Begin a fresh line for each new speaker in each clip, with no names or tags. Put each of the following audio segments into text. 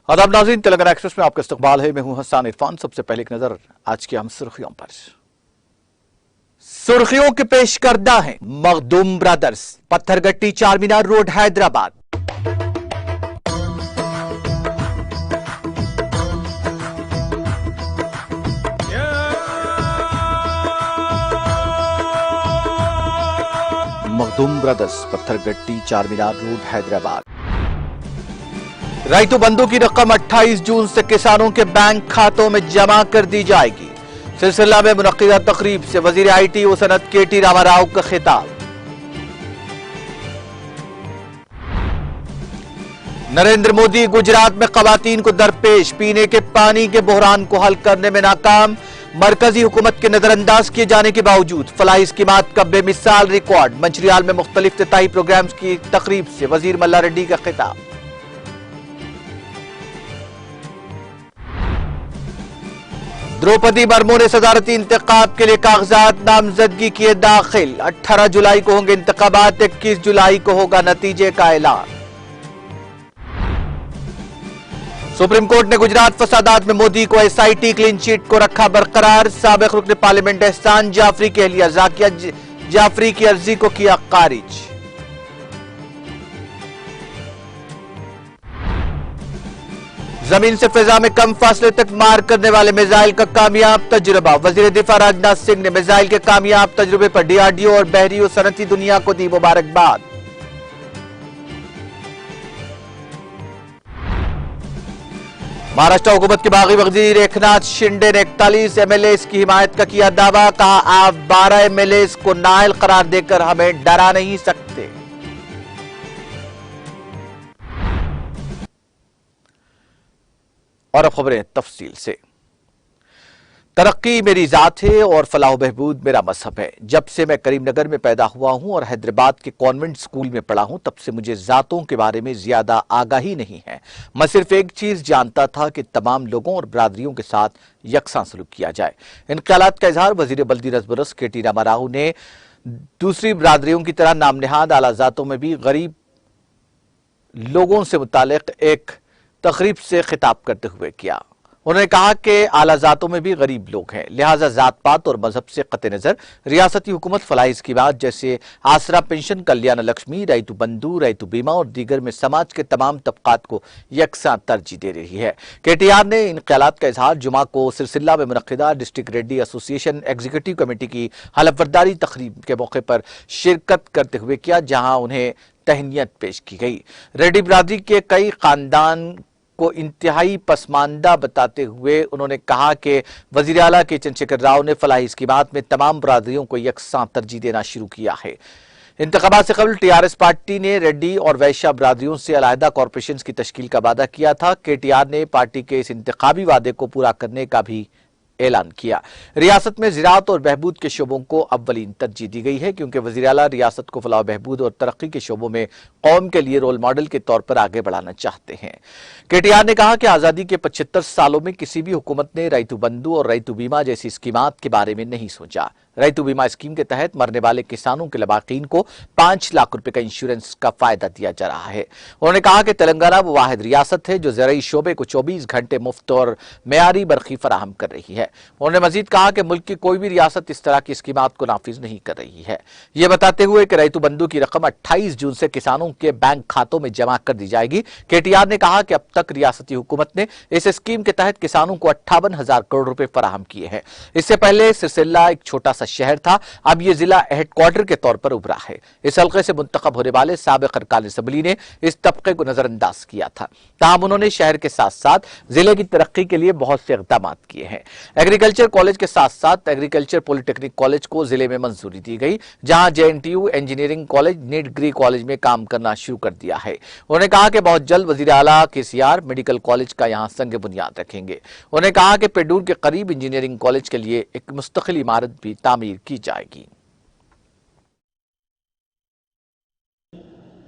आदाब नाज़रीन, तेलंगाना एक्सप्रेस में आपका इस्तकबाल है। मैं हूं हसन इरफान। सबसे पहले एक नजर आज की अहम सुर्खियों पर। सुर्खियों के पेश करदा है Makhdoom brothers, Patthargatti Charminar road Hyderabad. Makhdoom brothers, Patthargatti Charminar road Hyderabad. Rythu Bandhu की रकम 28 जून से किसानों के बैंक खातों में जमा कर दी जाएगी। सिलसिला में मुनक्किदा तकरीब से वजीर IT व सनत KT रामाराव का खिताब। नरेंद्र मोदी गुजरात में खवातीन को दरपेश पीने के पानी के बहरान को हल करने में नाकाम। मरकजी हुकूमत के नजरअंदाज किए जाने के बावजूद फलाही स्कीमात का बेमिसाल रिकॉर्ड। मंचरियाल में मुख्तलिफ इफ्तिताही प्रोग्राम्स की तकरीब से वजीर मल्ला रेड्डी का खिताब। द्रौपदी मुर्मू ने सदारती इंतखाब के लिए कागजात नामजदगी किए दाखिल। 18 जुलाई को होंगे इंतखाबात, 21 जुलाई को होगा नतीजे का ऐलान। सुप्रीम कोर्ट ने गुजरात फसादात में मोदी को SIT क्लीन चिट को रखा बरकरार। साबिक रुकन पार्लियामेंट एहसान जाफरी के अहलिया जाकिया जाफरी की अर्जी को किया खारिज। जमीन से फिजा में कम फासले तक मार करने वाले मिसाइल का कामयाब तजुर्बा। वजीर दिफा राजनाथ सिंह ने मिसाइल के कामयाब तजुर्बे पर DRDO और बहरी और सनती दुनिया को दी मुबारकबाद। महाराष्ट्र हुकूमत के बागी वजीर एकनाथ शिंदे ने 41 MLAs की हिमायत का किया दावा। कहा, आप 12 MLAs को नाअहल करार देकर हमें डरा नहीं सकते। और अब खबरें तफसील से। तरक्की मेरी जात है और फलाह बहबूद मेरा मजहब है। जब से मैं करीमनगर में पैदा हुआ हूं और हैदराबाद के कॉन्वेंट स्कूल में पढ़ा हूं, तब से मुझे जातों के बारे में ज्यादा आगाही नहीं है। मैं सिर्फ एक चीज जानता था कि तमाम लोगों और बरादरियों के साथ यकसां सलूक किया जाए। इनक़िलात का इजहार वजीर बल्दी रज़बरस KT रामाराव ने दूसरी बरादरियों की तरह नामनिहाद आला जातों में भी गरीब लोगों से मुतालिक एक तकरीब से खिताब करते हुए किया। उन्होंने कहा कि आला जातों में भी गरीब लोग हैं, लिहाजा जात पात और मजहब से कते नजर रियासती हुकूमत फलाही स्कीमात जैसे आसरा पेंशन, कल्याण लक्ष्मी, राइतु बंधु, राइतु बीमा और दीगर में समाज के तमाम तबकात को यकसां तरजीह दे रही है। KTR ने इन ख्यालात का इजहार जुमा को सिलसिला में मुनक्किदा district Reddy association executive committee की हलफबरदारी तकरीब के मौके पर शिरकत करते हुए किया, जहां उन्हें तहनीत पेश की गई। रेड्डी बरादरी के कई खानदान को इंतहाई पसमानदा बताते हुए उन्होंने कहा कि वजीर आला के चंद्रशेखर राव ने फलाही स्कीमात में तमाम बरादरियों को यकसां तरजीह देना शुरू किया है। इंतखाबात से कबल TRS पार्टी ने रेड्डी और वैश्या बरादरियों से अलहदा कॉरपोरेशन की तश्कील का वादा किया था। KTR ने पार्टी के इस इंतखाबी वादे को पूरा करने का भी ऐलान किया। रियासत में ज़राअत और बहबूद के शोबों को अव्वलीन तरजीह दी गई है, क्योंकि वज़ीर आला रियासत को फलाह बहबूद और तरक्की के शोबों में कौम के लिए रोल मॉडल के तौर पर आगे बढ़ाना चाहते हैं। KTR ने कहा कि आज़ादी के 75 सालों में किसी भी हुकूमत ने राइतु बंधु और राइतु बीमा जैसी स्कीमात के बारे में नहीं सोचा। राइतु बीमा स्कीम के तहत मरने वाले किसानों के लवाकीन को 5 लाख रुपए का इंश्योरेंस का फायदा दिया जा रहा है। उन्होंने कहा कि तेलंगाना वो वाहिद रियासत है जो ज़राई शोबे को 24 घंटे मुफ्त और मेयारी बरखी फराहम कर रही है। उन्होंने मजीद कहा कि मुल्क की कोई भी रियासत इस तरह की स्कीमात को नाफिज नहीं कर रही है। ये बताते हुए कि राइतु बंधु की रकम 28 जून से किसानों के बैंक खातों में जमा कर दी जाएगी। KTR ने कहा कि अब तक रियासती हुकूमत ने इस स्कीम के तहत किसानों को 58,000 करोड़ रुपए फराहम किए हैं। इससे पहले सिलसिला एक छोटा सा शहर था, अब यह जिला हेडक्वार्टर के तौर पर उभरा है। इस हल्के से मुंतखब होने वाले साबिक अरकान असम्बली ने इस तबके को नजरअंदाज किया था। ताहम उन्होंने शहर के साथ साथ जिले की तरक्की के लिए बहुत से इक़दाम किए हैं। एग्रीकल्चर कॉलेज के साथ साथ एग्रीकल्चर पॉलिटेक्निक कॉलेज को जिले में मंजूरी दी गई, जहां JNTU इंजीनियरिंग कॉलेज नीट डिग्री कॉलेज में काम करना शुरू कर दिया है। उन्होंने कहा कि बहुत जल्द वजीर आला KCR मेडिकल कॉलेज का यहां संग बुनियाद रखेंगे। उन्होंने कहा कि पेडूर के करीब इंजीनियरिंग कॉलेज के लिए एक मुस्तकिल इमारत भी तामीर की जाएगी।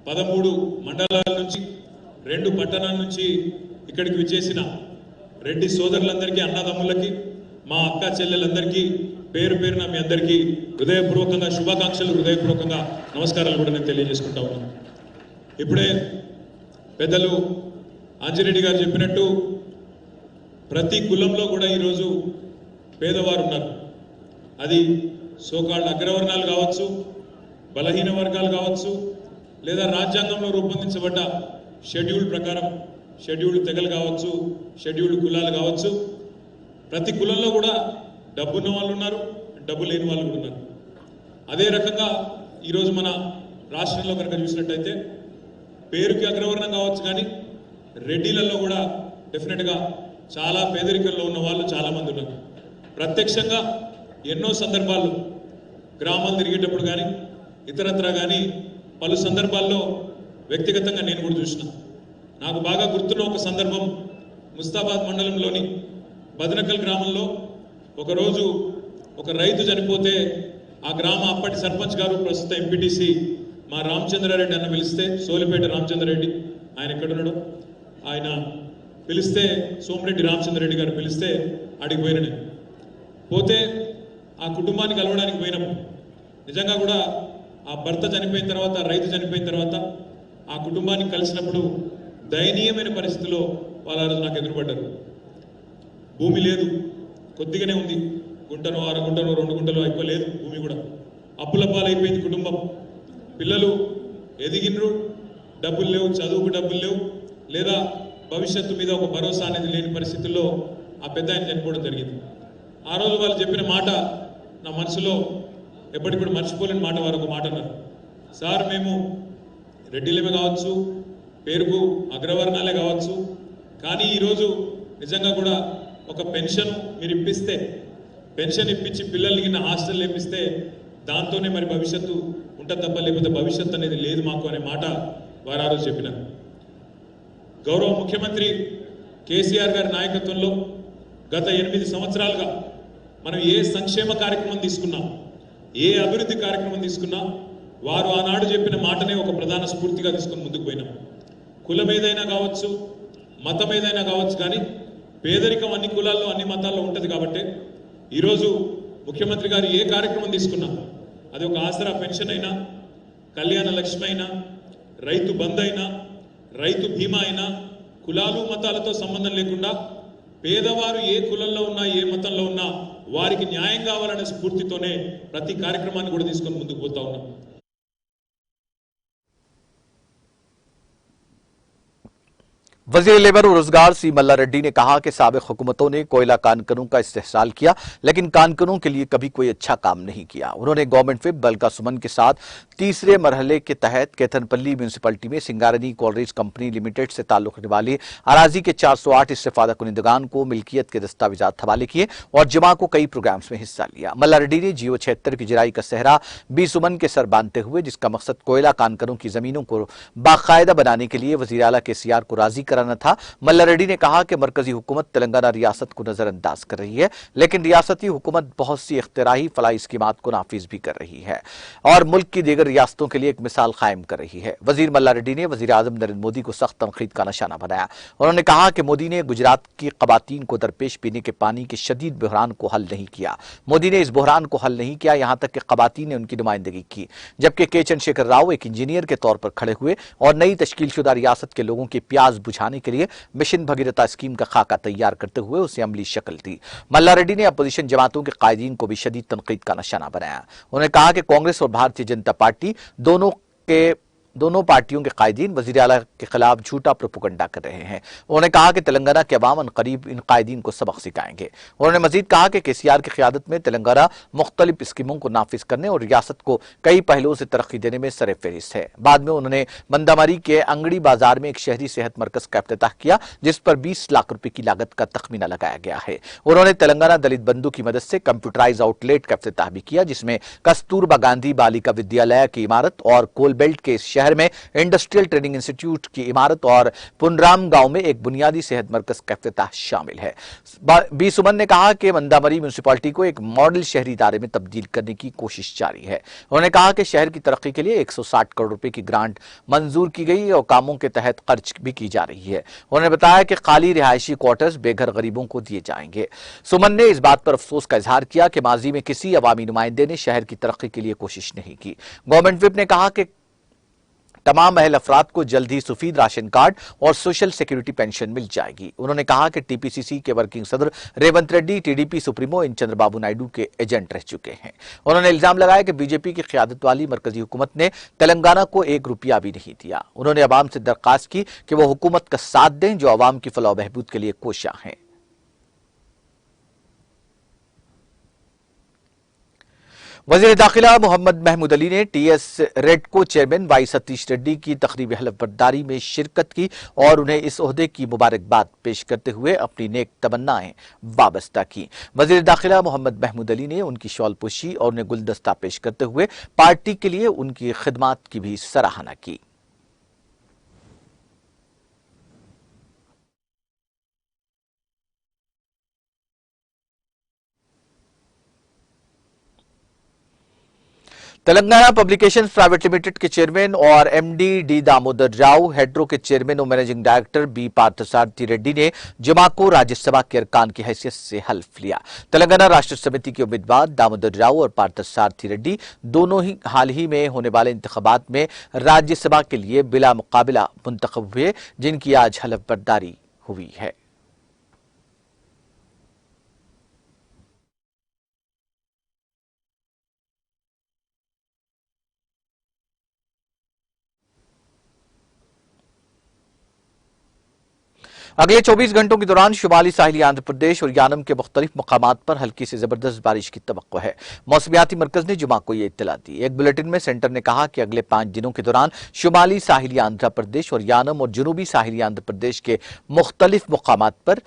13 మండలాల నుంచి 2 పట్టణాల నుంచి ఇక్కడికి విచ్చేసిన రెడ్డి సోదరులందరికీ, అన్నదమ్ములకి, మా అక్క చెల్లెలందరికీ పేరు పేరున మీ అందరికీ హృదయపూర్వకంగా శుభాకాంక్షలు, హృదయపూర్వకంగా నమస్కారాలు కూడా నేను తెలియజేసుకుంటా ఉన్నాను। ఇప్పుడే పెద్దలు ఆంజనేయుడు గారు చెప్పినట్టు ప్రతి కులంలో కూడా ఈరోజు పేదవారు ఉన్నారు. అది సోకాళ్ళ అగ్రవర్ణాలు కావచ్చు, బలహీన వర్గాలు కావచ్చు, లేదా రాజ్యాంగంలో రూపొందించబడ్డ షెడ్యూల్ ప్రకారం షెడ్యూల్డ్ తెగలు కావచ్చు, షెడ్యూల్డ్ కులాలు కావచ్చు. ప్రతి కులంలో కూడా డబ్బున్న వాళ్ళు ఉన్నారు, డబ్బు లేని వాళ్ళు కూడా ఉన్నారు. అదే రకంగా ఈరోజు మన రాష్ట్రంలో కనుక చూసినట్టయితే పేరుకి అగ్రవర్ణం కావచ్చు, కానీ రెడ్డిలలో కూడా డెఫినెట్గా చాలా పేదరికంలో ఉన్న వాళ్ళు చాలామంది ఉన్నారు. ప్రత్యక్షంగా ఎన్నో సందర్భాల్లో గ్రామాలు తిరిగేటప్పుడు కానీ ఇతరత్రా కానీ పలు సందర్భాల్లో వ్యక్తిగతంగా నేను కూడా చూసిన. నాకు బాగా గుర్తున్న ఒక సందర్భం, ముస్తాబాద్ మండలంలోని బదనకల్ గ్రామంలో ఒకరోజు ఒక రైతు చనిపోతే ఆ గ్రామ అప్పటి సర్పంచ్ గారు, ప్రస్తుత ఎంపీటీసీ మా రామచంద్రారెడ్డి అన్న పిలిస్తే, సోలిపేట రామచంద్రారెడ్డి, ఆయన ఎక్కడున్నాడు, ఆయన పిలిస్తే, సోమిరెడ్డి రామచంద్రారెడ్డి గారు పిలిస్తే అడిగి పోయిన నేను. పోతే ఆ కుటుంబాన్ని కలవడానికి పోయినప్పుడు నిజంగా కూడా ఆ భర్త చనిపోయిన తర్వాత, రైతు చనిపోయిన తర్వాత ఆ కుటుంబాన్ని కలిసినప్పుడు దయనీయమైన పరిస్థితిలో వాళ్ళ రోజు నాకు ఎదురుపడ్డారు. భూమి లేదు, కొద్దిగానే ఉంది, గుంటను, 6 గుంటలు 2 గుంటలు ఎక్కువ లేదు భూమి కూడా. అప్పుల పాలైపోయింది కుటుంబం. పిల్లలు ఎదిగినరు, డబ్బులు లేవు, చదువుకు డబ్బులు లేవు, లేదా భవిష్యత్తు మీద ఒక భరోసా అనేది లేని పరిస్థితుల్లో ఆ పెద్ద ఆయన చనిపోవడం జరిగింది. ఆ రోజు వాళ్ళు చెప్పిన మాట నా మనసులో ఎప్పటికి కూడా మర్చిపోలేని మాట. వారు ఒక మాట అన్నారు, సార్ మేము రెడ్డిలమే కావచ్చు, పేరుకు అగ్రవర్ణాలే కావచ్చు, కానీ ఈరోజు నిజంగా కూడా ఒక పెన్షన్ మీరు ఇప్పిస్తే, పెన్షన్ ఇప్పించి పిల్లలకి హాస్టల్ ఇప్పిస్తే దాంతోనే మరి భవిష్యత్తు ఉంటుంది తప్ప లేకపోతే భవిష్యత్తు అనేది లేదు మాకు అనే మాట వారు ఆ రోజు చెప్పినారు. గౌరవ ముఖ్యమంత్రి కేసీఆర్ గారి నాయకత్వంలో గత 8 సంవత్సరాలుగా మనం ఏ సంక్షేమ కార్యక్రమం తీసుకున్నా, ఏ అభివృద్ధి కార్యక్రమం తీసుకున్నా వారు ఆనాడు చెప్పిన మాటనే ఒక ప్రధాన స్ఫూర్తిగా తీసుకుని ముందుకు పోయినాం. కులం ఏదైనా కావచ్చు, మతం ఏదైనా కావచ్చు, కానీ పేదరికం అన్ని కులాల్లో అన్ని మతాల్లో ఉంటుంది. కాబట్టి ఈరోజు ముఖ్యమంత్రి గారు ఏ కార్యక్రమం తీసుకున్నా, అది ఒక ఆసరా పెన్షన్ అయినా, కళ్యాణ లక్ష్మి అయినా, రైతు బంద్ అయినా, రైతు బీమా అయినా, కులాలు మతాలతో సంబంధం లేకుండా పేదవారు ఏ కులంలో ఉన్నా, ఏ మతంలో ఉన్నా వారికి న్యాయం కావాలనే స్ఫూర్తితోనే ప్రతి కార్యక్రమాన్ని కూడా తీసుకొని ముందుకు పోతా ఉన్నాం.
वजीर लेबर और रोजगार सी मल्ला रेड्डी ने कहा कि साबिक हुकूमतों ने कोयला कानूनों का इस्तेहसाल किया, लेकिन कानूनों के लिए कभी कोई अच्छा काम नहीं किया। उन्होंने गवर्नमेंट विप बलका सुमन के साथ तीसरे मरहले के तहत केथनपल्ली म्यूनिसिपलिटी में सिंगारनी कॉलरेज कंपनी लिमिटेड से ताल्लुक रखने वाली अराजी के 408 इस्तेफादा कुनिंदगान को मिल्कियत के दस्तावेजात हवाले किए और जमा को कई प्रोग्राम्स में हिस्सा लिया। मल्ला रेड्डी ने जियो 76 की जिराई का सहरा बी सुमन के सर बांधते हुए, जिसका मकसद कोयला कानूनों की जमीनों को बाकायदा बनाने के लिए वजीर आला केसीआर को राजी कराना था। मल्ला रेड्डी ने कहा कि मरकजी हुकूमत तेलंगाना रियासत को नजरअंदाज कर रही है, लेकिन रियासती हुकूमत बहुत सी इख्तिराही फलाही स्कीमात को नाफिज भी कर रही है और मुल्क की दीगर रियासतों के लिए एक मिसाल कायम कर रही है। वजीर मल्ला रेड्डी ने वजीर आजम नरेंद्र मोदी को सख्त तनकीद का निशाना बनाया। उन्होंने कहा कि मोदी ने गुजरात की खवातीन को दरपेश पीने के पानी के शदीद बहरान को हल नहीं किया। मोदी ने इस बहरान को हल नहीं किया, यहां तक कि खवातीन ने उनकी नुमाइंदगी की, जबकि के चंद्रशेखर राव एक इंजीनियर के तौर पर खड़े हुए और नई तश्कीलशुदा रियासत के लोगों की प्यास बुझाने के लिए मिशन भगीरथा स्कीम का खाका तैयार करते हुए उसे अमली शक्ल दी। मल्ला रेड्डी ने अपोजिशन जमातों के कायदीन को भी शदीद तनकीद का निशाना बनाया। उन्होंने कहा कि कांग्रेस और भारतीय जनता पार्टी दोनों पार्टियों के कायदीन वजीर आला के खिलाफ झूठा प्रोपेगेंडा कर रहे हैं। उन्होंने कहा कि तेलंगाना के अवाम अनकरीब इन कायदीन को सबक सिखाएंगे। उन्होंने मजीद कहा कि केसीआर की क़यादत में तेलंगाना मुख्तलिफ स्कीमों को नाफिज करने और रियासत को कई पहलुओं से तरक्की देने में सरे फहरिस्त है। बाद में उन्होंने मंदामरी के अंगड़ी बाजार में एक शहरी सेहत मरकज का इफ्तिताह किया, जिस पर 20 लाख रुपए की लागत का तखमीना लगाया गया है। उन्होंने तेलंगाना दलित बंधु की मदद से कंप्यूटराइज आउटलेट का इफ्तिताह भी किया, जिसमें कस्तूरबा गांधी बालिका विद्यालय की इमारत और कोलबेल्ट के शहर में इंडस्ट्रियल ट्रेनिंग इंस्टीट्यूट की इमारत और पुनराम गांव में एक बुनियादी सेहत मरकज का इफ्तिताह शामिल है। बी सुमन ने कहा कि मंदामरी म्यूनिसिपलिटी को एक मॉडल शहरी इदारे में तब्दील करने की कोशिश जारी है। उन्होंने कहा कि शहर की तरक्की के लिए 160 करोड़ रुपए की ग्रांट मंजूर की गई और कामों के तहत खर्च भी की जा रही है। उन्होंने बताया कि खाली रिहायशी क्वार्टर्स बेघर गरीबों को दिए जाएंगे। सुमन ने इस बात पर अफसोस का इजहार किया कि माजी में किसी अवामी नुमाइंदे ने शहर की तरक्की के लिए कोशिश नहीं की। गवर्नमेंट विप ने कहा कि तमाम अहल अफराद को जल्द ही सफेद राशन कार्ड और सोशल सिक्योरिटी पेंशन मिल जाएगी। उन्होंने कहा कि टीपीसीसी के वर्किंग सदर रेवंत रेड्डी टीडीपी सुप्रीमो इन चंद्रबाबू नायडू के एजेंट रह चुके हैं। उन्होंने इल्जाम लगाया कि बीजेपी की क़यादत वाली मरकजी हुकूमत ने तेलंगाना को 1 रुपया भी नहीं दिया। उन्होंने अवाम से दरख्वास्त की कि वो हुकूमत का साथ दें जो अवाम की फलाह बहबूद के लिए कोशियां हैं। वज़ीर दाखिला मोहम्मद महमूद अली ने TS REDCO chairman Y Satish Reddy की तकरीबी हलफबरदारी में शिरकत की और उन्हें इस ओहदे की मुबारकबाद पेश करते हुए अपनी नेक तमन्नाएं वाबस्ता की। वज़ीर दाखिला मोहम्मद महमूद अली ने उनकी शॉल पोशी और उन्हें गुलदस्ता पेश करते हुए पार्टी के लिए उनकी खिदमत की भी सराहना की। तेलंगाना पब्लिकेशंस प्राइवेट लिमिटेड के चेयरमैन और एमडी डी दामोदर राव, हेड्रो के चेयरमैन और managing director B Parthasarathy Reddy ने जुमा को राज्यसभा के अरकान की हैसियत से हल्फ लिया। तेलंगाना राष्ट्र समिति के उम्मीदवार दामोदर राव और पार्थसारथी रेड्डी दोनों ही हाल ही में होने वाले इंतखाबात में राज्यसभा के लिए बिला मुकाबिला मुंतखब हुए, जिनकी आज हलफबरदारी हुई है। अगले 24 घंटों के दौरान शुमाली साहिली आंध्र प्रदेश और यानम के मुख्तलिफ मकामात पर हल्की से जबरदस्त बारिश की तवक्को है। मौसमियाती मरकज ने जुमा को यह इत्तला दी। एक बुलेटिन में सेंटर ने कहा कि अगले 5 दिनों के दौरान शुमाली साहिली आंध्र प्रदेश और यानम और जनूबी साहिली आंध्र प्रदेश के मुख्तलिफ मकामात पर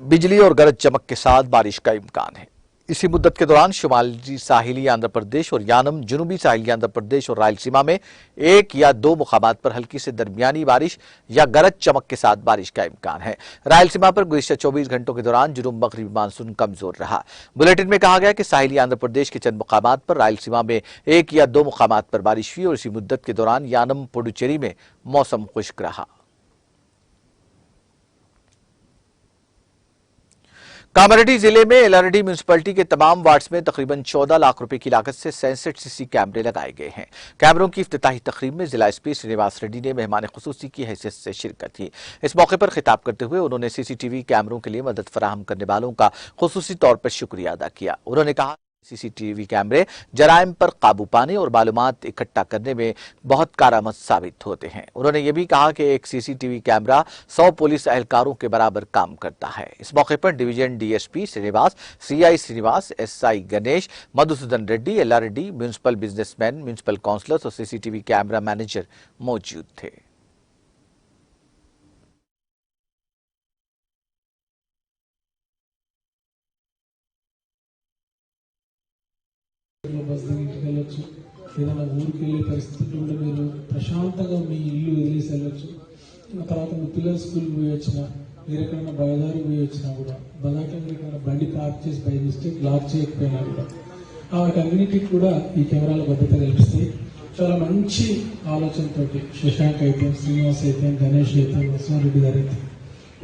बिजली और गरज चमक के साथ बारिश का इम्कान है। इसी मुद्दत के दौरान शुमाली साहिली आंध्र प्रदेश और यानम, जनूबी साहिली आंध्र प्रदेश और रायलसीमा में 1 या 2 मुकामात पर हल्की से दरमियानी बारिश या गरज चमक के साथ बारिश का इम्कान है। रायलसीमा पर गुज़िश्ता 24 घंटों के दौरान जुनूब मगरिबी मानसून कमजोर रहा। बुलेटिन में कहा गया कि साहिली आंध्र प्रदेश के चंद मुकामात पर, रायलसीमा में 1 या 2 मुकामात पर बारिश हुई और इसी मुद्दत के दौरान यानम, पुडुचेरी में मौसम खुश्क रहा। कामारेड्डी जिले में एलआरडी म्यूनिसिपैलिटी के तमाम वार्ड्स में तकरीबन 14 लाख रुपए की लागत से 66 सीसी कैमरे लगाए गए हैं। कैमरों की इफ्तिताही तकरीब में जिला एसपी श्रीनिवास रेड्डी ने मेहमान खुसूसी की हैसियत से शिरकत की। इस मौके पर खिताब करते हुए उन्होंने सीसीटीवी कैमरों के लिए मदद फराहम करने वालों का खुसूसी तौर पर शुक्रिया अदा किया। उन्होंने कहा सीसीटीवी कैमरे जराइम पर काबू पाने और मालूमात इकट्ठा करने में बहुत कारआमद साबित होते हैं। उन्होंने ये भी कहा कि एक सीसीटीवी कैमरा 100 पुलिस एहलकारों के बराबर काम करता है। इस मौके पर division DSP Srinivas, CI Srinivas, SI Ganesh, Madhusudan Reddy, LRD, municipal businessman, municipal councillors और सीसीटीवी कैमरा मैनेजर मौजूद थे।
బస్ దిగి ఇంటికి వెళ్ళొచ్చు, ఏదైనా ఊరికి వెళ్ళే పరిస్థితులు ఉంటే మీరు ప్రశాంతంగా మీ ఇల్లు వదిలేసి వెళ్ళొచ్చు. తర్వాత మీ పిల్లల స్కూల్కి పోయి వచ్చినా, మీరు ఎక్కడైనా బయలుదేరి పోయి వచ్చినా కూడా, బదాక మీరు ఎక్కడైనా బండి పార్క్ చేసి బై మిస్టేక్ లాక్ చేయకపోయినా కూడా వాటన్నిటికి కూడా ఈ కెమెరాల భద్రత కల్పిస్తాయి. చాలా మంచి ఆలోచనతోటి శశాంక్ అయితే, శ్రీనివాస్ అయితే, గణేష్ అయితే, నరసింహారెడ్డి గారు అయితే,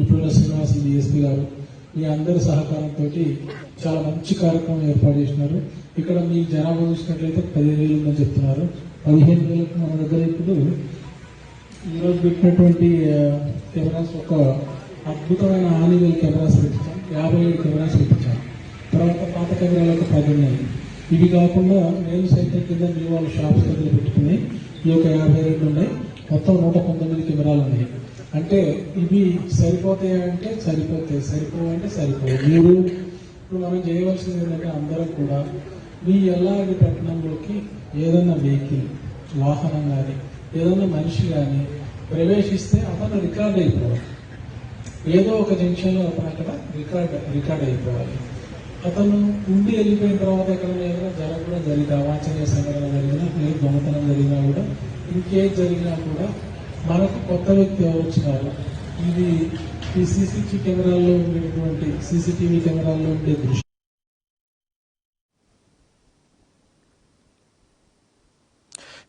ఇప్పుడు శ్రీనివాస్ డిఎస్పీ గారు, మీ అందరి సహకారంతో చాలా మంచి కార్యక్రమం ఏర్పాటు చేసినారు. ఇక్కడ మీ జనాభా చూసినట్లయితే 15,000 ఉందని చెప్తున్నారు. 15,000కు మన దగ్గర ఇప్పుడు ఈరోజు పెట్టినటువంటి కెమెరాస్ ఒక అద్భుతమైన ఆనివెల్ కెమెరాస్ పెట్టించాం, 57 కెమెరాస్ పెట్టించాం. తర్వాత పాత కెమెరాలకు 10 ఉన్నాయి. ఇవి కాకుండా నేను సైతం కింద మీ వాళ్ళ షాప్స్ దగ్గర పెట్టుకుని ఈ యొక్క 52 ఉన్నాయి. మొత్తం 119 కెమెరాలు ఉన్నాయి. అంటే ఇవి సరిపోతాయా అంటే సరిపోతాయి, సరిపోవంటే సరిపోవు. మీరు ఇప్పుడు మనం చేయవలసింది ఏంటంటే అందరం కూడా మీ ఎల్లాడి పట్టణంలోకి ఏదైనా వెహికల్, వాహనం కానీ ఏదైనా మనిషి కానీ ప్రవేశిస్తే అతను రికార్డ్ అయిపోవాలి. ఏదో ఒక జంక్షన్లో అతను అక్కడ రికార్డ్ అయిపోవాలి. అతను ఉండి వెళ్ళిపోయిన తర్వాత ఎక్కడైనా ఏదైనా జరిగిన అవాంఛనీయ సంఘటన జరిగినా, లేదు దొంగతనం జరిగినా కూడా, ఇంకేది జరిగినా కూడా మనకు కొత్త వ్యక్తి ఎవరు వచ్చినారు, ఇది ఈ సీసీటీవీ కెమెరాల్లో ఉండేటువంటి సీసీటీవీ కెమెరాల్లో ఉండే దృశ్యం.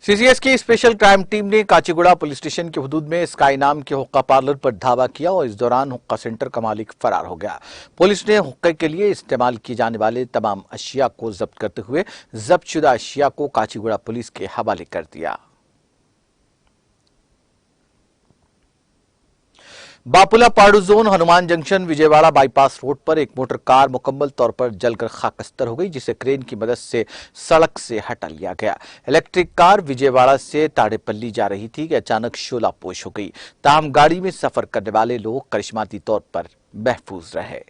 सीसीएस की स्पेशल क्राइम टीम ने काचीगुड़ा पुलिस स्टेशन के हुदूद में स्काई नाम के हुक्का पार्लर पर धावा किया और इस दौरान हुक्का सेंटर का मालिक फरार हो गया। पुलिस ने हुक्के के लिए इस्तेमाल किए जाने वाले तमाम अशिया को जब्त करते हुए जब्तशुदा अशिया को काचीगुड़ा पुलिस के हवाले कर दिया। Bapulapadu zone Hanuman junction Vijayawada bypass road पर एक मोटर कार मुकम्मल तौर पर जलकर खाकस्तर हो गई, जिसे क्रेन की मदद से सड़क से हटा लिया गया। इलेक्ट्रिक कार विजयवाड़ा से ताड़ेपल्ली जा रही थी कि अचानक शोलापोश हो गई। ताहम गाड़ी में सफर करने वाले लोग करिश्माती तौर पर महफूज रहे।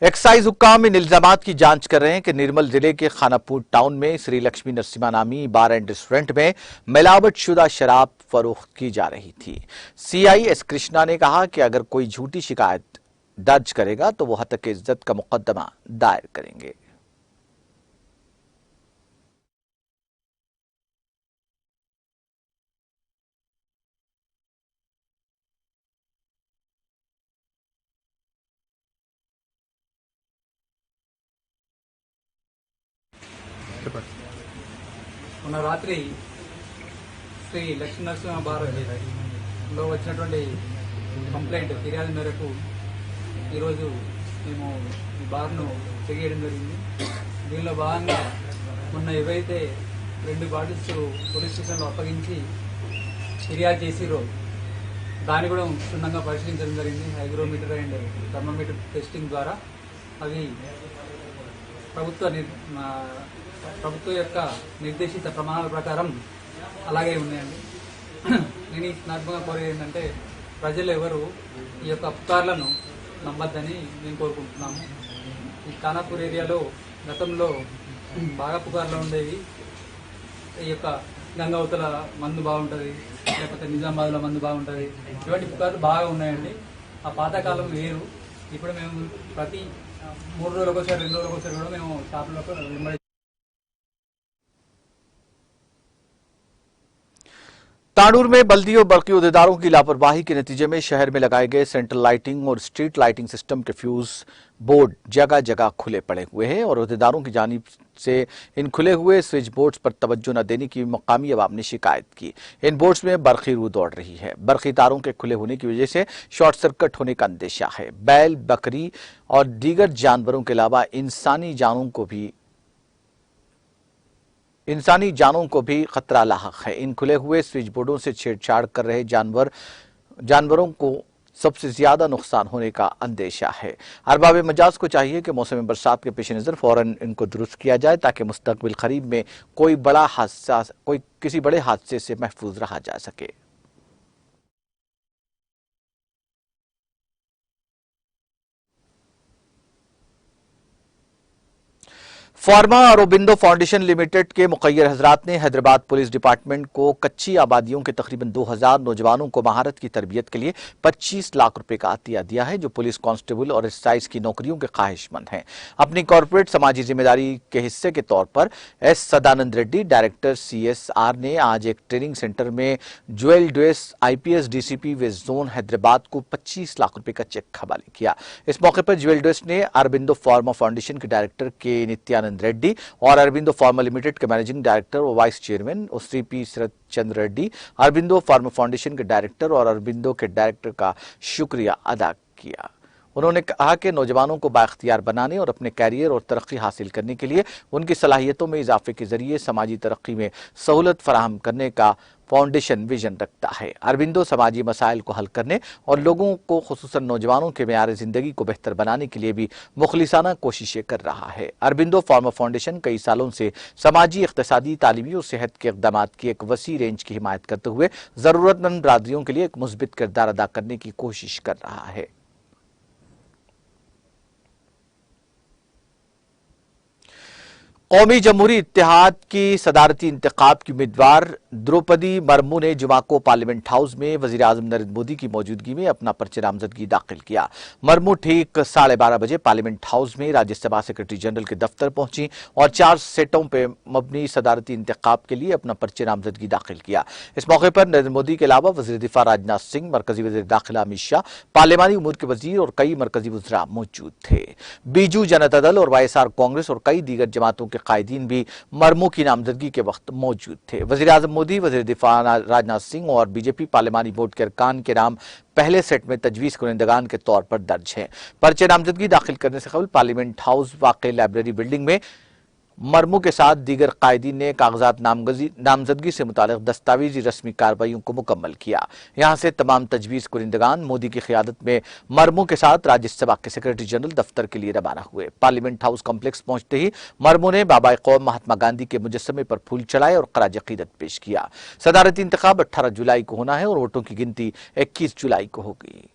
एक्साइज हुक्काम इन इल्जामात की जांच कर रहे हैं कि निर्मल जिले के खानापुर टाउन में श्री लक्ष्मी नरसिम्हा नामी बार एंड रेस्टोरेंट में मिलावटशुदा शराब फरोख्त की जा रही थी। सीआई एस कृष्णा ने कहा कि अगर कोई झूठी शिकायत दर्ज करेगा तो वो हत्या इज्जत का मुकदमा दायर करेंगे।
మొన్న రాత్రి శ్రీ లక్ష్మీనరసింహ బార్లో వచ్చినటువంటి కంప్లైంట్ ఫిర్యాదు మేరకు ఈరోజు మేము ఈ బార్ను చెయ్యడం జరిగింది. దీనిలో భాగంగా మొన్న ఏవైతే 2 బాటిల్స్ పోలీస్ స్టేషన్లో అప్పగించి ఫిర్యాదు చేసిరో దాన్ని కూడా క్షుణ్ణంగా పరిశీలించడం జరిగింది. హైగ్రోమీటర్ అండ్ థర్మోమీటర్ టెస్టింగ్ ద్వారా అవి ప్రభుత్వ యొక్క నిర్దేశిత ప్రమాణాల ప్రకారం అలాగే ఉన్నాయండి. నేను ఈ సందర్భంగా కోరేది ఏంటంటే ప్రజలు ఎవరు ఈ యొక్క పుకార్లను నమ్మద్దని మేము కోరుకుంటున్నాము. ఈ ఖానాపూర్ ఏరియాలో గతంలో బాగా పుకార్లు ఉండేవి. ఈ యొక్క గంగావతల మందు బాగుంటుంది, లేకపోతే నిజామాబాద్లో మందు బాగుంటుంది, ఇటువంటి పుకార్లు బాగా ఉన్నాయండి. ఆ పాతకాలం వేరు. ఇప్పుడు మేము ప్రతి 3 రోజులకు ఒకసారి 2 రోజులకు ఒకసారి కూడా మేము షాపులకు వెంబడి
तांडूर में बल्दी और बरकी उहदेदारों की लापरवाही के नतीजे में शहर में लगाए गए सेंट्रल लाइटिंग और स्ट्रीट लाइटिंग सिस्टम के फ्यूज बोर्ड जगह जगह खुले पड़े हुए हैं और उहदेदारों की जानिब से इन खुले हुए स्विच बोर्ड्स पर तवज्जो न देने की मकामी अवाम ने शिकायत की। इन बोर्ड्स में बरखी रू दौड़ रही है। बरखी तारों के खुले होने की वजह से शॉर्ट सर्किट होने का अंदेशा है। बैल, बकरी और दीगर जानवरों के अलावा इंसानी जानों को भी खतरा लाहक है। इन खुले हुए स्विच बोर्डों से छेड़छाड़ कर रहे जानवरों को सबसे ज्यादा नुकसान होने का अंदेशा है। अरबाब मजाज को चाहिए कि मौसम बरसात के पेश नजर फौरन इनको दुरुस्त किया जाए ताकि मुस्तकबिल करीब में किसी बड़े हादसे से महफूज रहा जा सके। फार्मा अरोबिंदो फाउंडेशन लिमिटेड के मुखय्यर हजरात ने हैदराबाद पुलिस डिपार्टमेंट को कच्ची आबादियों के तकरीबन 2000 नौजवानों को महारत की तरबियत के लिए 25 लाख रुपए का अतिया दिया है, जो पुलिस कांस्टेबल और एसआई की नौकरियों के ख्वाहिशमंद हैं। अपनी कॉर्पोरेट समाजी जिम्मेदारी के हिस्से के तौर पर S Sadanand Reddy, director CSR ने आज एक ट्रेनिंग सेंटर में ज्वेल ड्वेस IPS DCP वे जोन हैदराबाद को 25 लाख रुपए का चेक हवाले किया। इस मौके पर ज्वेल ड्वेस ने अरबिंदो फार्मा फाउंडेशन के डायरेक्टर के नित्यानंद रेड्डी और अरबिंदो फार्मा लिमिटेड के मैनेजिंग डायरेक्टर और वाइस चेयरमैन श्री शरद चंद्र रेड्डी, अरबिंदो फार्मा फाउंडेशन के डायरेक्टर और अरबिंदो के डायरेक्टर का शुक्रिया अदा किया। उन्होंने कहा कि नौजवानों को बाख्तियार बनाने और अपने कैरियर और तरक्की हासिल करने के लिए उनकी सलाहियतों में इजाफे के जरिए समाजी तरक्की में सहूलत फराहम करने का फाउंडेशन विजन रखता है। अरबिंदो समाजी मसाइल को हल करने और लोगों को खुसूसन नौजवानों के मेयार जिंदगी को बेहतर बनाने के लिए भी मुखलिसाना कोशिशें कर रहा है। अरबिंदो फार्मा फाउंडेशन कई सालों से समाजी, इख्तिसादी, तालीमी और सेहत के इक़दाम की एक वसी रेंज की हिमायत करते हुए जरूरतमंद बरादरियों के लिए एक मुस्बित किरदार अदा करने की कोशिश कर रहा है। कौमी जमहूरी इत्तेहाद की सदारती इंतखाब की उम्मीदवार द्रौपदी मुर्मू ने जुमा को पार्लियामेंट हाउस में वजीर आजम नरेंद्र मोदी की मौजूदगी में अपना पर्चा नामजदगी दाखिल किया। मुर्मू ठीक 12:30 बजे पार्लियामेंट हाउस में राज्यसभा सेक्रेटरी जनरल के दफ्तर पहुंची और 4 सेटों पर मबनी सदारती इंतखाब के लिए अपना पर्चा नामजदगी दाखिल किया। इस मौके पर नरेंद्र मोदी के अलावा वजीर दिफा राजनाथ सिंह, मरकजी वजीर दाखिला अमित शाह, पार्लियामानी उमूर के वजीर और कई मरकजी वज़रा मौजूद थे। बीजू जनता दल और YSR कांग्रेस और कई दीगर जमातों के कायदीन भी मुर्मू की नामजदगी के वक्त मौजूद थे। वजीर आजम मोदी, वजीर दिफा राजनाथ सिंह और बीजेपी पार्लियामानी बोर्ड के अरकान के नाम पहले सेट में तजवीज़ कुनिंदगान के तौर पर दर्ज हैं। पर्चे नामजदगी दाखिल करने से कबल पार्लियामेंट हाउस वाक़ लाइब्रेरी बिल्डिंग में मरमू के साथ दीगर कायदीन ने कागजात नामजदगी से मुतालिक दस्तावेजी रस्मी कार्रवाइयों को मुकम्मल किया। यहां से तमाम तजवीज़ कुरिंदगान मोदी की क़ियादत में मरमू के साथ राज्यसभा के सेक्रेटरी जनरल दफ्तर के लिए रवाना हुए। पार्लियामेंट हाउस कॉम्प्लेक्स पहुंचते ही मरमू ने बाबा कौम महात्मा गांधी के मुजस्समे पर फूल चढ़ाए और ख़राज अक़ीदत पेश किया। सदारती इंतखाब 18 जुलाई को होना है और वोटों की गिनती 21 जुलाई को होगी।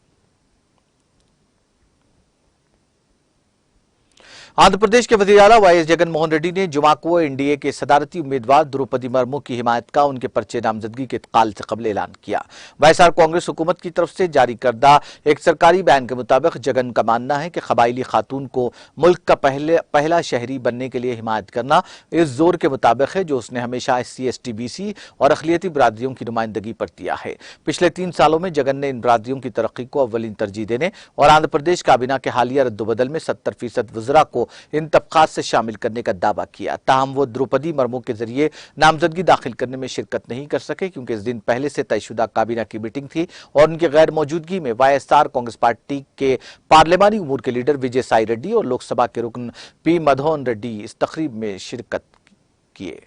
आंध्र प्रदेश के वज़ीर आला वाई एस जगन मोहन रेड्डी ने जुमा को एनडीए के सदारती उम्मीदवार द्रौपदी मुर्मू की हिमायत का उनके पर्चे नामजदगी के इत्काल से कबल ऐलान किया। वाईएसआर कांग्रेस हुकूमत की तरफ से जारी करदा एक सरकारी बयान के मुताबिक जगन का मानना है कि कबायली खातून को मुल्क का पहला शहरी बनने के लिए हिमायत करना इस जोर के मुताबिक है जो उसने हमेशा SC ST BC और अक़लियती बरादरियों की नुमाइंदगी पर दिया है। पिछले 3 सालों में जगन ने इन बरादरियों की तरक्की को अव्वलीन तरजीह देने और आंध्र प्रदेश काबीना के हालिया रद्दोबदल में 70% वज़रा को इन तबकात से शामिल करने का दावा किया। ताहम वो द्रौपदी मुर्मू के जरिए नामजदगी दाखिल करने में शिरकत नहीं कर सके क्योंकि इस दिन पहले से तयशुदा काबीना की मीटिंग थी और उनकी गैर मौजूदगी में वाईएसआर कांग्रेस पार्टी के पार्लियामानी उमूर के लीडर विजय साई रेड्डी और लोकसभा के रुकन P मधोन रेड्डी इस तकरीब में शिरकत किए।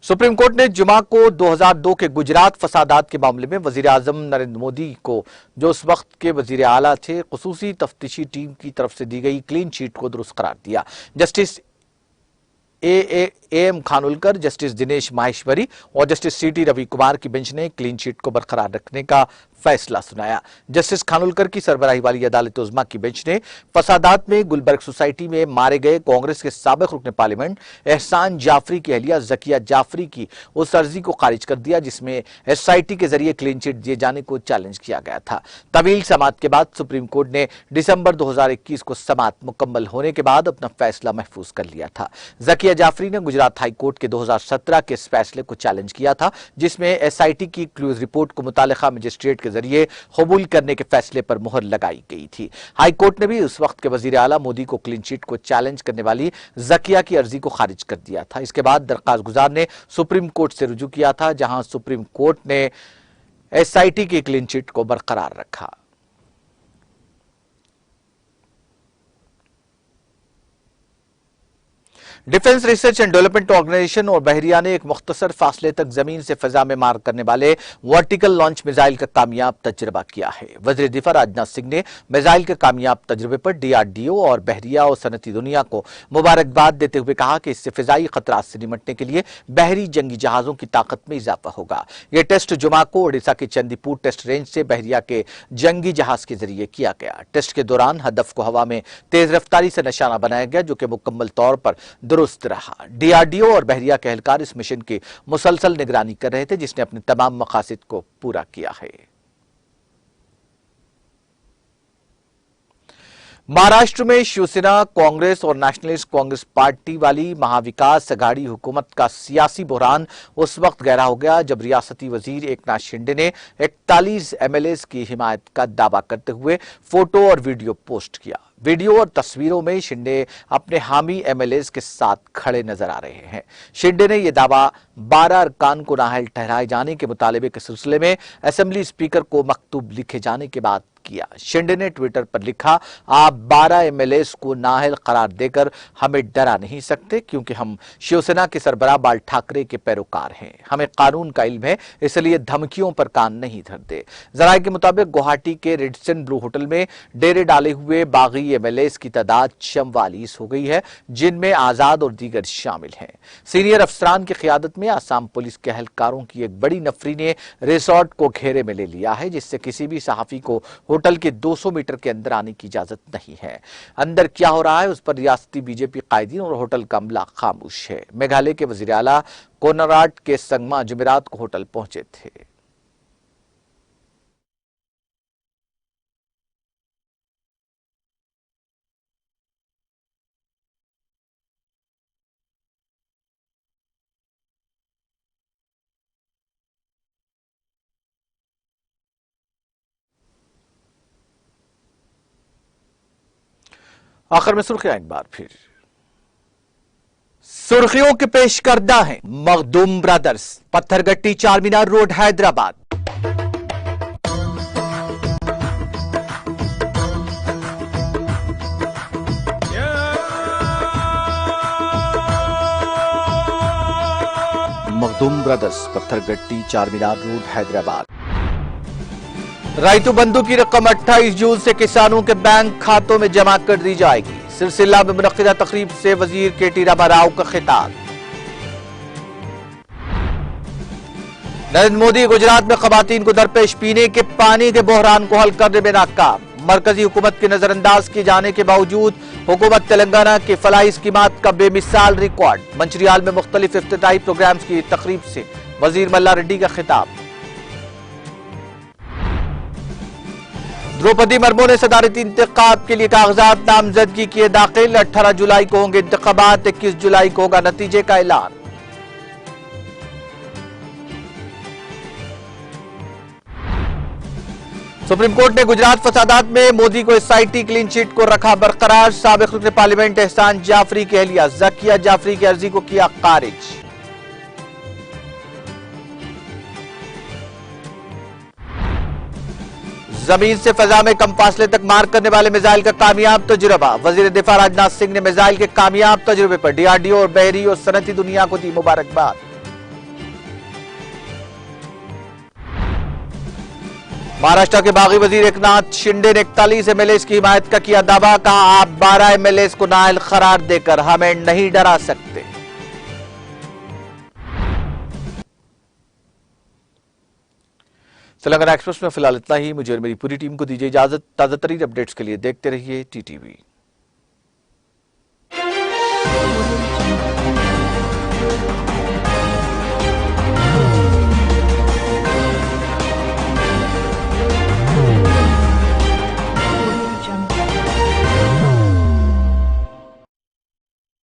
सुप्रीम कोर्ट ने जुमा को 2002 के गुजरात फसादात के मामले में वजीर आजम नरेंद्र मोदी को जो उस वक्त के वजीर आला थे खुसूसी तफ्तीशी टीम की तरफ से दी गई क्लीन चिट को दुरुस्त करार दिया। Justice AM Khanwilkar, justice Dinesh Maheshwari और जस्टिस CT रवि कुमार की बेंच ने क्लीन चिट को बरकरार रखने का फैसला सुनाया। जस्टिस खानविलकर की सरबराही वाली अदालत उज़्मा की बेंच ने फसादात में गुलबर्ग सोसाइटी में मारे गए कांग्रेस के साबिक रुकन पार्लियामेंट एहसान जाफरी की अहलिया जकिया जाफरी की उस अर्जी को खारिज कर दिया जिसमें SIT के जरिए क्लीन चिट दिए जाने को चैलेंज किया गया था। तवील समाअत के बाद सुप्रीम कोर्ट ने दिसंबर 2021 को समाअत मुकम्मल होने के बाद अपना फैसला महफूज कर लिया था। जकिया जाफरी ने गुजरात हाई कोर्ट के 2017 के इस फैसले को चैलेंज किया था जिसमें SIT की क्लूज रिपोर्ट को मुतालिका मजिस्ट्रेट के जरिए कबूल करने के फैसले पर मुहर लगाई गई थी। हाई कोर्ट ने भी उस वक्त के वजीर आला मोदी को क्लीन चिट को चैलेंज करने वाली जकिया की अर्जी को खारिज कर दिया था। इसके बाद दरख्वास्त गुजार ने सुप्रीम कोर्ट से रुजू किया था जहां सुप्रीम कोर्ट ने SIT की क्लीन चिट को बरकरार रखा। Defence research and development organisation और बहरिया ने एक मुख्तसर फासले तक जमीन से फिजा में मार करने वाले वर्टिकल लॉन्च मिसाइल का कामयाब तजर्बा किया है। वज़ीर दिफा राजनाथ सिंह ने मिसाइल के कामयाब तजर्बे पर DRDO और बहरिया और सनती दुनिया को मुबारकबाद देते हुए कहा कि इससे फिजाई खतरात से निपटने के लिए बहरी जंगी जहाजों की ताकत में इजाफा होगा। यह टेस्ट जुमा को ओडिशा के चंदीपुर टेस्ट रेंज से बहरिया के जंगी जहाज के जरिए किया गया। टेस्ट के दौरान हदफ को हवा में तेज रफ्तारी से निशाना बनाया गया जो कि मुकम्मल तौर पर दुरुस्त रहा। DRDO और बहरिया के एहलकार इस मिशन की मुसलसल निगरानी कर रहे थे जिसने अपने तमाम मकासद को पूरा किया है। महाराष्ट्र में शिवसेना कांग्रेस और नेशनलिस्ट कांग्रेस पार्टी वाली महाविकास अघाड़ी हुकूमत का सियासी बहरान उस वक्त गहरा हो गया जब रियासती वजीर एकनाथ शिंदे ने 41 MLAs की हिमायत का दावा करते हुए फोटो और वीडियो पोस्ट किया। वीडियो और तस्वीरों में शिंदे अपने हामी MLAs के साथ खड़े नजर आ रहे हैं। शिंदे ने यह दावा 12 अरकान को नाअहल ठहराए जाने के मुतालबे के सिलसिले में असेंबली स्पीकर को मकतूब लिखे जाने के बाद किया। शिंदे ने ट्विटर पर लिखा, आप 12 MLAs को नाअहल करार देकर हमें डरा नहीं सकते क्योंकि हम शिवसेना के सरबराह बाल ठाकरे के पैरोकार हैं। हमें कानून का इल्म है इसलिए धमकियों पर कान नहीं धरते। जराये के मुताबिक गुवाहाटी के रेडिसन ब्लू होटल में डेरे डाले हुए बागी MLAs की तादाद 44 हो गई है जिनमें आजाद और दीगर शामिल हैं। सीनियर अफसरान की क़ियादत में आसाम पुलिस के एहलकारों की एक बड़ी नफरी ने रिसोर्ट को घेरे में ले लिया है जिससे किसी भी सहाफी को होटल के 200 मीटर के अंदर आने की इजाजत नहीं है। अंदर क्या हो रहा है उस पर रियासती बीजेपी कायदीन और होटल का अमला खामोश है। मेघालय के वजीर आला कोनराड के संगमा जुमेरात को होटल पहुंचे थे। आखिर में सुर्खियां एक बार फिर। सुर्खियों के पेश करदा हैं मखदूम ब्रदर्स, पत्थरगट्टी चारमीनार रोड हैदराबाद। दुम ब्रदर्स, पत्थरगट्टी, चारमीनार रोड, हैदराबाद। राइतु बंधु की रकम 28 जून से किसानों के बैंक खातों में जमा कर दी जाएगी। सिलसिला में मुनक्किदा तकरीब से वजीर केटी रामाराव का खिताब। नरेंद्र मोदी गुजरात में खवातीन को दरपेश पीने के पानी के बहरान को हल करने में नाकाम। मरकजी हुकूमत के नजरअंदाज किए जाने के बावजूद हुकूमत तेलंगाना के फलाही स्कीमात का बेमिसाल रिकॉर्ड। मंचरियाल में मुख्तलिफ इफ्तिताही प्रोग्राम्स की तकरीब से वजीर मल्ला रेड्डी का खिताब। द्रौपदी मुर्मू ने सदारती इंतखाब के लिए कागजात नामजदगी किए दाखिल। 18 जुलाई को होंगे इंतखाबात, 21 जुलाई को होगा नतीजे का ऐलान। सुप्रीम कोर्ट ने गुजरात फसादात में मोदी को एसआईटी क्लीन चिट को रखा बरकरार। साबिक रुकन पार्लियामेंट एहसान जाफरी की अहलिया जकिया जाफरी की अर्जी को किया खारिज। जमीन से फजा में कम फासले तक मार करने वाले मिसाइल का कामयाब तजुर्बा। वजीर दिफा राजनाथ सिंह ने मिसाइल के कामयाब तजुर्बे पर डीआरडीओ और बहरी और सनती दुनिया को दी मुबारकबाद। महाराष्ट्र के बागी वजीर एकनाथ शिंदे ने 41 एमएलए की हिमायत का किया दावा। कहा, आप 12 एमएलए को नाअहल करार देकर हमें नहीं डरा सकते। तेलंगाना एक्सप्रेस में फिलहाल इतना ही। मुझे और मेरी पूरी टीम को दीजिए इजाजत। ताजा तरीन अपडेट्स के लिए देखते रहिए टीटीवी।